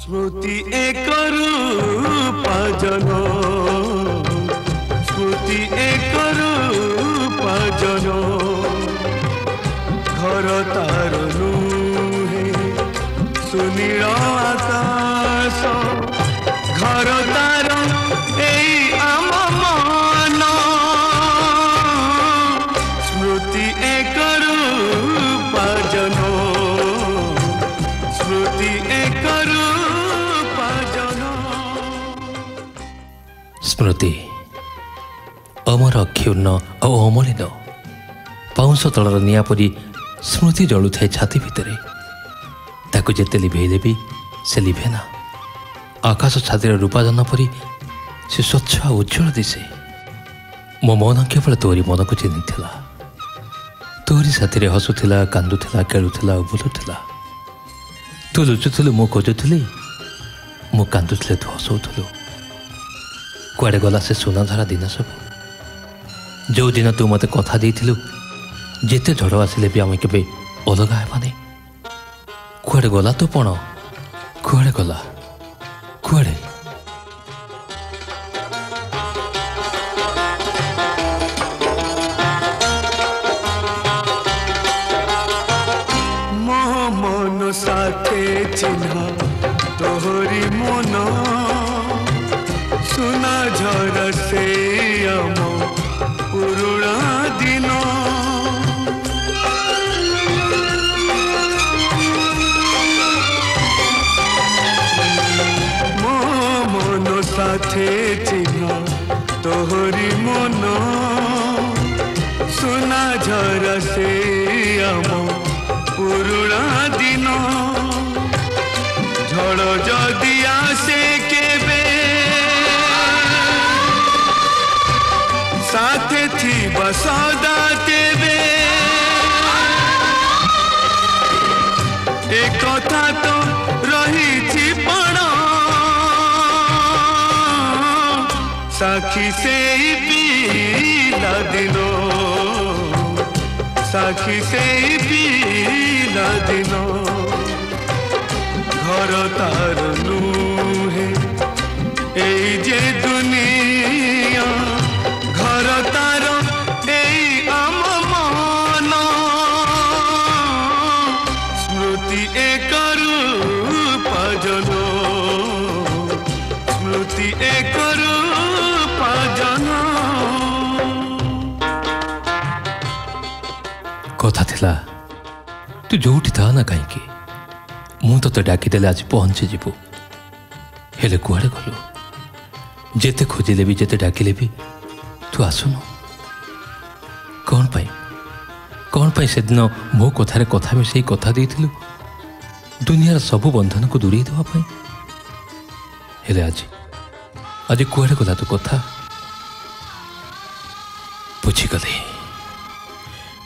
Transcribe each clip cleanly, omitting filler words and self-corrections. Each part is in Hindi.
स्मृति एक रूप जन स्मृति एक रूप जन घर तार नुहे सुनील आकाश घर तार आम मन स्मृति एक रूप जन स्मृति एक रूप जन स्मृति अमर क्षुण्ण और अमलिन पाउंश तलर निआ परी स्मृति जलु थाए छाती भितरे ताकू जेते लिभेले भी से लिभे ना आकाश छातीर रूपाजन परी से स्वच्छ और उज्जवल दिशे मो मन केवल तोरी मन को चिन्ह तोरी साथी हसुला कांदुला खेलुला और बुलुला तू लुचुलु मु खोजुली मु कांदुले तू हसुलु कुआडे गला से सुनाधरा दिन सब जो दिन तू मत कथा देथिलु जेते झड़ आसिले भी आम के अलग हेबानी कुआडे गला तो पण कुआडे गला कुआडे मो मन साथे चिन्ह तोहरी मन सुना झर से आम पुरुणा दिन मो मन साथे चिन्ह तोहरी मन सुना झर से आम पुरुणा दिन झड़ जदि आसे केबे साथे थिबा सदा तेबे एक कथा तो रही पण साखी से पीला दिनो साखी से पीला दिनो घर तार नुहे ए जे दुनिया घर तार आम मन स्मृति एक रूप जन स्मृति एक रूप जन कथा थिला तू जोठी था ना कहीं मु तो डाकिदेले आज पहुंची जीवु हेले कुआडे गलु जेते खोजिले भी जेते डाकिले भी तू आसुनु कौन पाई से दिन मो कथारे कथा मिसई कथा देइथिलु दुनियार सबु बंधन को दूरेई देवा पाई हेले आज कुआडे गला तू कथा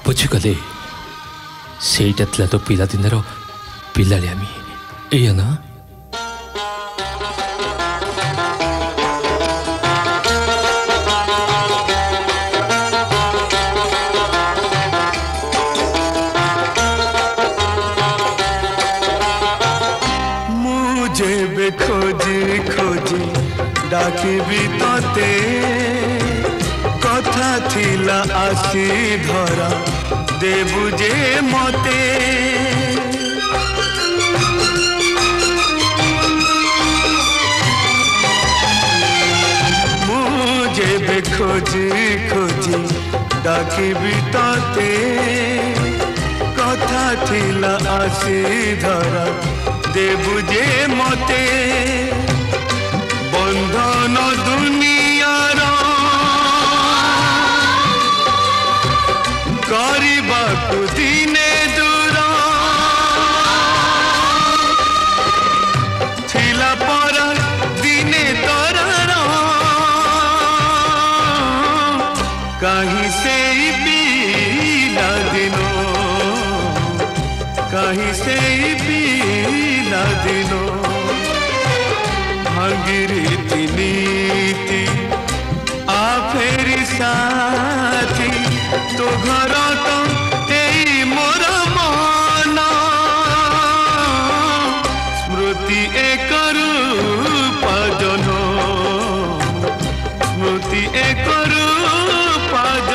बुझीगले सेटा थिला तो पिला दिनर पिलालियामी एया ना मुझे खोजी खोजी डाकी भी तोते कथा थिला आसी धरा देबु जे मते मुझे खोजी खोजी डाकी भी तोते कथा थिला आसी धरा देबु जे मते बंधन दुनियार करबाकु दिने दूर थिला पर दिने तोरार कहीं से पीला दिनो कहीं से पीला दिनो भांगिरी नीति आ फेरी साथी तो घर तो मोर मन स्मृति एकरू पाजन स्मृति एकरू पाजन